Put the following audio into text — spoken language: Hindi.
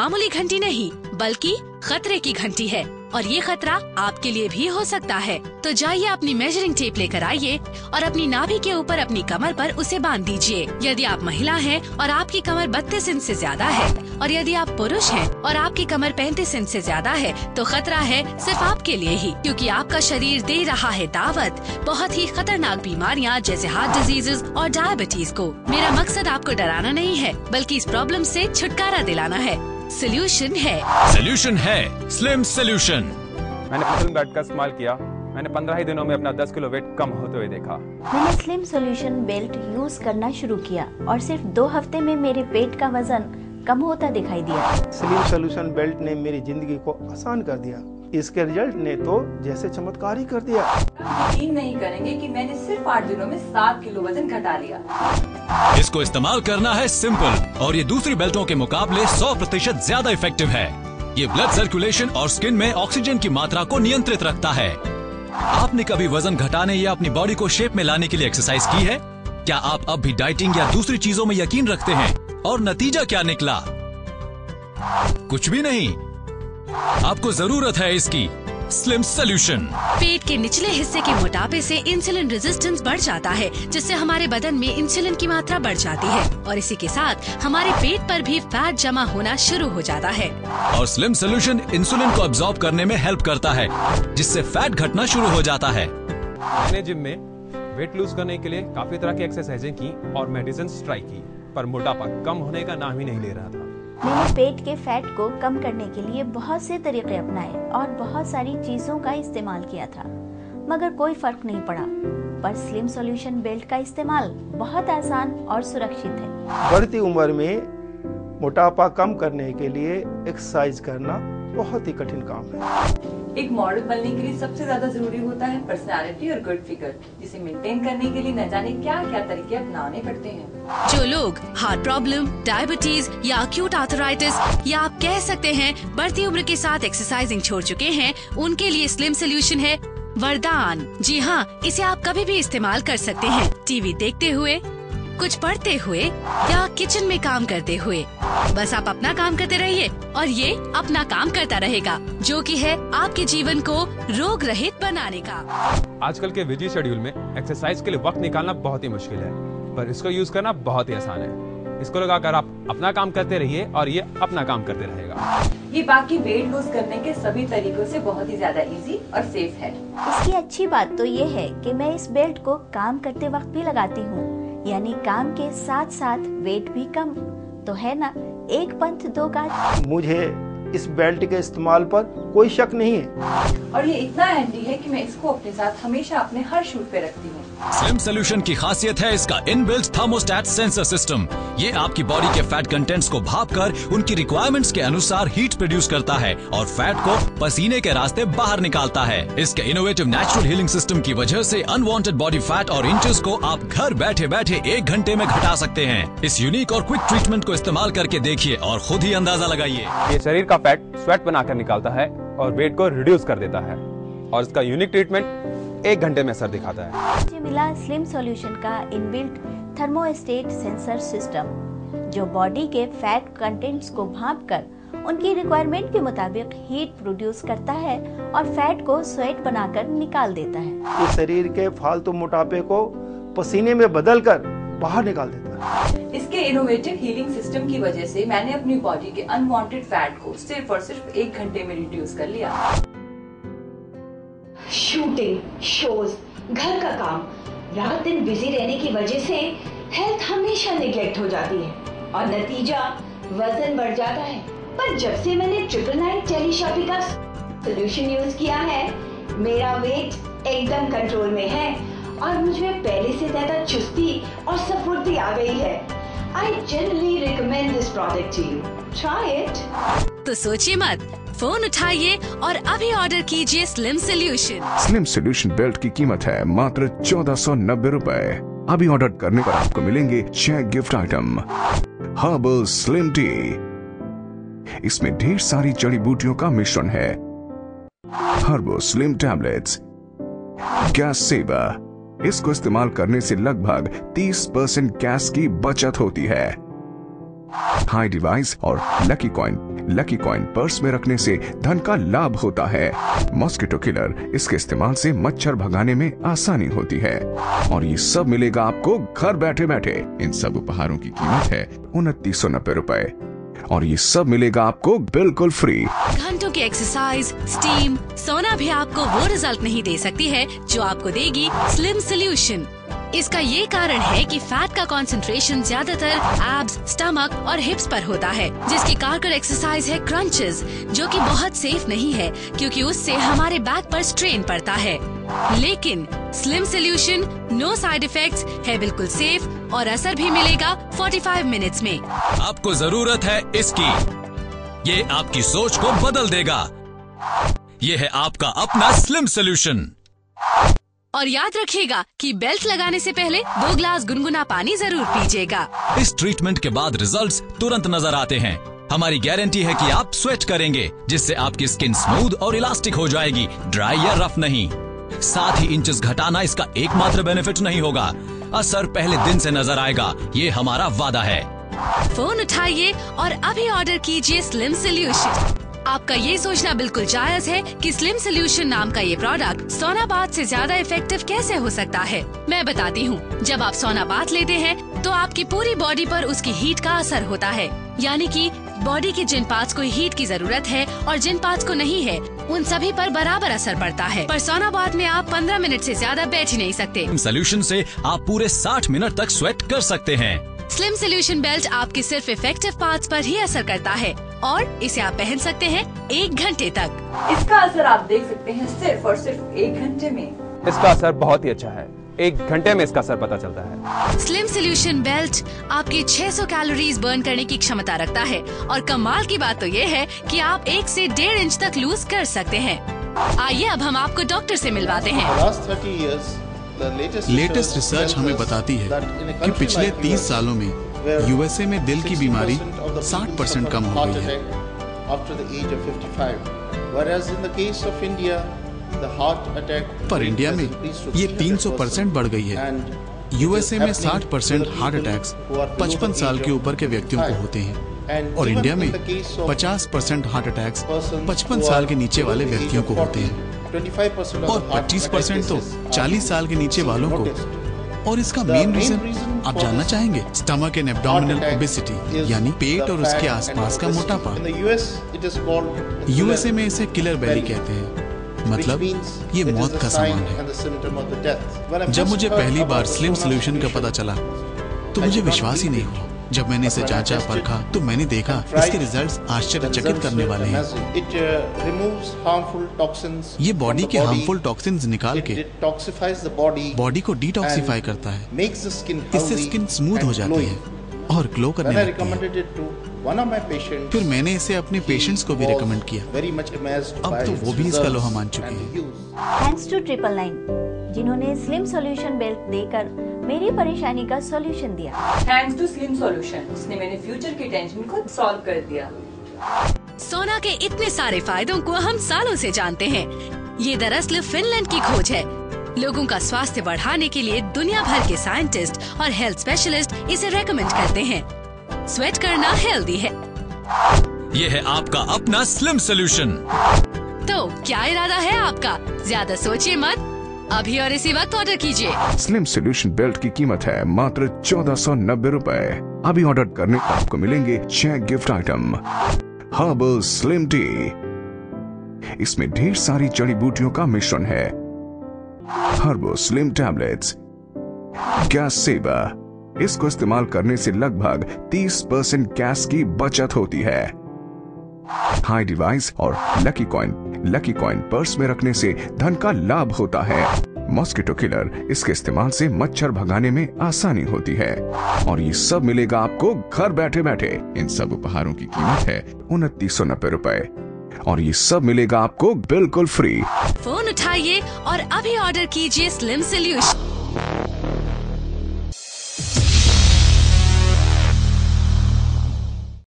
मामूली घंटी नहीं बल्कि खतरे की घंटी है और ये खतरा आपके लिए भी हो सकता है। तो जाइए अपनी मेजरिंग टेप लेकर आइए और अपनी नाभि के ऊपर अपनी कमर पर उसे बांध दीजिए। यदि आप महिला हैं और आपकी कमर 32 इंच से ज्यादा है और यदि आप पुरुष हैं और आपकी कमर 35 इंच से ज्यादा है तो खतरा है सिर्फ आपके लिए ही, क्योंकि आपका शरीर दे रहा है दावत बहुत ही खतरनाक बीमारियां जैसे हार्ट डिजीजेस और डायबिटीज को। मेरा मकसद आपको डराना नहीं है बल्कि इस प्रॉब्लम से छुटकारा दिलाना है। सोल्यूशन है स्लिम सोल्यूशन। मैंने स्लिम बेल्ट का इस्तेमाल किया। मैंने 15 ही दिनों में अपना 10 किलो वेट कम होते हुए देखा। मैंने स्लिम सोल्यूशन बेल्ट यूज करना शुरू किया और सिर्फ 2 हफ्ते में मेरे पेट का वजन कम होता दिखाई दिया। स्लिम सोल्यूशन बेल्ट ने मेरी जिंदगी को आसान कर दिया। इसके रिजल्ट ने तो जैसे चमत्कार ही कर दिया। यकीन नहीं करेंगे कि मैंने सिर्फ 8 दिनों में 7 किलो वजन घटा लिया। इसको इस्तेमाल करना है सिंपल और ये दूसरी बेल्टों के मुकाबले 100% ज्यादा इफेक्टिव है। ये ब्लड सर्कुलेशन और स्किन में ऑक्सीजन की मात्रा को नियंत्रित रखता है। आपने कभी वजन घटाने या अपनी बॉडी को शेप में लाने के लिए एक्सरसाइज की है? क्या आप अब भी डाइटिंग या दूसरी चीजों में यकीन रखते हैं? और नतीजा क्या निकला? कुछ भी नहीं। आपको जरूरत है इसकी स्लिम सोल्यूशन। पेट के निचले हिस्से के मोटापे से इंसुलिन रेजिस्टेंस बढ़ जाता है, जिससे हमारे बदन में इंसुलिन की मात्रा बढ़ जाती है और इसी के साथ हमारे पेट पर भी फैट जमा होना शुरू हो जाता है। और स्लिम सोल्यूशन इंसुलिन को अब्सॉर्ब करने में हेल्प करता है, जिससे फैट घटना शुरू हो जाता है। मैंने जिम में वेट लूज करने के लिए काफी तरह की एक्सरसाइजें की और मेडिसिन ट्राई की, पर मोटापा कम होने का नाम ही नहीं ले रहा था। मैंने पेट के फैट को कम करने के लिए बहुत से तरीके अपनाए और बहुत सारी चीजों का इस्तेमाल किया था, मगर कोई फर्क नहीं पड़ा। पर स्लिम सोल्यूशन बेल्ट का इस्तेमाल बहुत आसान और सुरक्षित है। बढ़ती उम्र में मोटापा कम करने के लिए एक्सरसाइज करना बहुत ही कठिन काम है। एक मॉडल बनने के लिए सबसे ज्यादा जरूरी होता है पर्सनालिटी और गुड फिगर, जिसे मेंटेन करने के लिए न जाने क्या क्या तरीके अपनाने पड़ते हैं। जो लोग हार्ट प्रॉब्लम, डायबिटीज या अक्यूट आर्थराइटिस या आप कह सकते हैं बढ़ती उम्र के साथ एक्सरसाइजिंग छोड़ चुके हैं, उनके लिए स्लिम सोल्यूशन है वरदान। जी हाँ, इसे आप कभी भी इस्तेमाल कर सकते हैं, टीवी देखते हुए, कुछ पढ़ते हुए या किचन में काम करते हुए। बस आप अपना काम करते रहिए और ये अपना काम करता रहेगा, जो कि है आपके जीवन को रोग रहित बनाने का। आजकल के बिजी शेड्यूल में एक्सरसाइज के लिए वक्त निकालना बहुत ही मुश्किल है, पर इसको यूज करना बहुत ही आसान है। इसको लगाकर आप अपना काम करते रहिए और ये अपना काम करते रहेगा। ये बाकी वेट लूज करने के सभी तरीकों से बहुत ही ज्यादा इजी और सेफ है। इसकी अच्छी बात तो ये है कि मैं इस बेल्ट को काम करते वक्त भी लगाती हूँ, यानी काम के साथ साथ वेट भी कम। तो है ना, एक पंथ दो काज। मुझे इस बेल्ट के इस्तेमाल पर कोई शक नहीं है और ये इतना हैंडी है कि मैं इसको अपने साथ हमेशा अपने हर शूट पे रखती हूँ। स्लिम सोल्यूशन की खासियत है इसका इनबिल्ट थर्मोस्टेट सेंसर सिस्टम। ये आपकी बॉडी के फैट कंटेंट्स को भांपकर उनकी रिक्वायरमेंट्स के अनुसार हीट प्रोड्यूस करता है और फैट को पसीने के रास्ते बाहर निकालता है। इसके इनोवेटिव नेचुरल हीलिंग सिस्टम की वजह से अनवांटेड बॉडी फैट और इंचेस को आप घर बैठे बैठे 1 घंटे में घटा सकते हैं। इस यूनिक और क्विक ट्रीटमेंट को इस्तेमाल करके देखिए और खुद ही अंदाजा लगाइए। ये शरीर का फैट स्वेट बनाकर निकालता है और वेट को रिड्यूस कर देता है और इसका यूनिक ट्रीटमेंट 1 घंटे में असर दिखाता है। मुझे मिला स्लिम सॉल्यूशन का इनबिल्ट थर्मोस्टेट सेंसर सिस्टम, जो बॉडी के फैट कंटेंट्स को भांपकर उनकी रिक्वायरमेंट के मुताबिक हीट प्रोड्यूस करता है और फैट को स्वेट बनाकर निकाल देता है। ये शरीर के फालतू मोटापे को पसीने में बदलकर बाहर निकाल देता है। इसके इनोवेटिव हीलिंग सिस्टम की वजह से मैंने अपनी बॉडी के अनवांटेड फैट को सिर्फ और सिर्फ 1 घंटे में रिड्यूस कर लिया। शूटिंग, शोज, घर का काम, रात दिन बिजी रहने की वजह से हेल्थ हमेशा निगलेक्ट हो जाती है और नतीजा वजन बढ़ जाता है। पर जब से मैंने 999 टेलीशॉपी का सोल्यूशन यूज किया है, मेरा वेट एकदम कंट्रोल में है और मुझमें पहले से ज्यादा चुस्ती और स्फूर्ति आ गई है। I generally recommend this product to you. Try it. तो सोचिए मत, फोन उठाइए और अभी ऑर्डर कीजिए slim solution. Slim solution belt की कीमत है मात्र 1490 रुपए। अभी ऑर्डर करने पर आपको मिलेंगे 6 gift item. Herbal slim tea, इसमें ढेर सारी जड़ी बूटियों का मिश्रण है। Herbal slim tablets, gas saver, इसको इस्तेमाल करने से लगभग 30% गैस की बचत होती है। हाई डिवाइस और lucky coin lucky coin purse में रखने से धन का लाभ होता है। मॉस्किटो किलर, इसके इस्तेमाल से मच्छर भगाने में आसानी होती है। और ये सब मिलेगा आपको घर बैठे बैठे। इन सब उपहारों की कीमत है 2990 रुपए और ये सब मिलेगा आपको बिल्कुल फ्री। घंटों की एक्सरसाइज, स्टीम, सोना भी आपको वो रिजल्ट नहीं दे सकती है जो आपको देगी स्लिम सोल्यूशन। इसका ये कारण है कि फैट का कंसंट्रेशन ज्यादातर एब्स, स्टमक और हिप्स पर होता है, जिसकी कारगर एक्सरसाइज है क्रंचेस, जो कि बहुत सेफ नहीं है क्योंकि उससे हमारे बैक पर स्ट्रेन पड़ता है। लेकिन slim solution no side effects है, बिल्कुल सेफ और असर भी मिलेगा 45 मिनट्स में। आपको जरूरत है इसकी, ये आपकी सोच को बदल देगा। ये है आपका अपना स्लिम सोल्यूशन। और याद रखिएगा कि बेल्ट लगाने से पहले 2 ग्लास गुनगुना पानी जरूर पीजिएगा। इस ट्रीटमेंट के बाद रिजल्ट्स तुरंत नजर आते हैं। हमारी गारंटी है कि आप स्वेट करेंगे, जिससे आपकी स्किन स्मूथ और इलास्टिक हो जाएगी, ड्राई या रफ नहीं। साथ ही इंचेस घटाना इसका एकमात्र बेनिफिट नहीं होगा, असर पहले दिन से नजर आएगा, ये हमारा वादा है। फोन उठाइए और अभी ऑर्डर कीजिए स्लिम सोल्यूशन। आपका ये सोचना बिल्कुल जायज है कि स्लिम सोल्यूशन नाम का ये प्रोडक्ट सोना बाथ से ज्यादा इफेक्टिव कैसे हो सकता है। मैं बताती हूँ। जब आप सोना बाथ लेते हैं तो आपकी पूरी बॉडी पर उसकी हीट का असर होता है, यानी कि बॉडी के जिन पार्ट्स को हीट की जरूरत है और जिन पार्ट्स को नहीं है, उन सभी पर बराबर असर पड़ता है। पर सोना बाथ में आप 15 मिनट से ज्यादा बैठ ही नहीं सकते। सोल्यूशन से आप पूरे 60 मिनट तक स्वेट कर सकते हैं। स्लिम सोल्यूशन बेल्ट आपके सिर्फ इफेक्टिव पार्ट्स पर ही असर करता है और इसे आप पहन सकते हैं 1 घंटे तक। इसका असर आप देख सकते हैं सिर्फ और सिर्फ 1 घंटे में। इसका असर बहुत ही अच्छा है, 1 घंटे में इसका असर पता चलता है। स्लिम सोल्यूशन बेल्ट आपकी 600 कैलोरीज बर्न करने की क्षमता रखता है और कमाल की बात तो ये है कि आप 1 से 1.5 इंच तक लूज कर सकते हैं। आइए अब हम आपको डॉक्टर से मिलवाते हैं। लेटेस्ट रिसर्च हमें बताती है कि पिछले 30 सालों में यूएसए में दिल की बीमारी 60% कम हो गई है। पर इंडिया में ये 300% बढ़ गई है। यूएसए में 60% हार्ट अटैक्स 55 साल के ऊपर के व्यक्तियों को होते हैं और इंडिया में 50% हार्ट अटैक्स 55 साल के नीचे वाले व्यक्तियों को होते हैं और 25% तो 40 साल के नीचे वालों को। और इसका मेन रीजन आप जानना चाहेंगे? स्टमक एंड एब्डोमिनल ओबेसिटी, यानी पेट और उसके आसपास का मोटापा। यूएसए में इसे किलर बेली कहते हैं, मतलब ये मौत का सामान है। जब मुझे पहली बार स्लिम सोल्यूशन का पता चला तो मुझे विश्वास ही नहीं हुआ। जब मैंने इसे जांचा परखा तो मैंने देखा इसके रिजल्ट्स आश्चर्यचकित करने वाले हैं। ये बॉडी के हार्मफुल टॉक्सिन्स निकाल के बॉडी को डिटॉक्सिफाई करता है। इससे स्किन स्मूथ हो जाती है और ग्लो करने लगती है। फिर मैंने इसे अपने पेशेंट्स को भी रिकमेंड किया। अब तो वो भी इसका लोहा मान चुके हैं। थैंक्स टू 999 जिन्होंने स्लिम सॉल्यूशन बेल्ट देकर मेरी परेशानी का सॉल्यूशन दिया। थैंक्स टू स्लिम सॉल्यूशन, उसने मेरे फ्यूचर की टेंशन को सॉल्व कर दिया। सोना के इतने सारे फायदों को हम सालों से जानते हैं। ये दरअसल फिनलैंड की खोज है। लोगों का स्वास्थ्य बढ़ाने के लिए दुनिया भर के साइंटिस्ट और हेल्थ स्पेशलिस्ट इसे रेकमेंड करते हैं। स्वेट करना हेल्दी है। ये है आपका अपना स्लिम सोल्यूशन। तो क्या इरादा है आपका? ज्यादा सोचिए मत, अभी और इसी वक्त ऑर्डर कीजिए। स्लिम सोल्यूशन बेल्ट की कीमत है मात्र 1490 रुपए। अभी ऑर्डर करने पर आपको मिलेंगे 6 gift item. Herbal slim tea, इसमें ढेर सारी जड़ी बूटियों का मिश्रण है। Herbal slim tablets, gas saver, इसको इस्तेमाल करने से लगभग 30% गैस की बचत होती है। हाई डिवाइस और लकी कॉइन पर्स में रखने से धन का लाभ होता है। मॉस्किटो किलर, इसके इस्तेमाल से मच्छर भगाने में आसानी होती है और ये सब मिलेगा आपको घर बैठे बैठे। इन सब उपहारों की कीमत है 2990 रुपए और ये सब मिलेगा आपको बिल्कुल फ्री। फोन उठाइए और अभी ऑर्डर कीजिए स्लिम सोल्यूशन।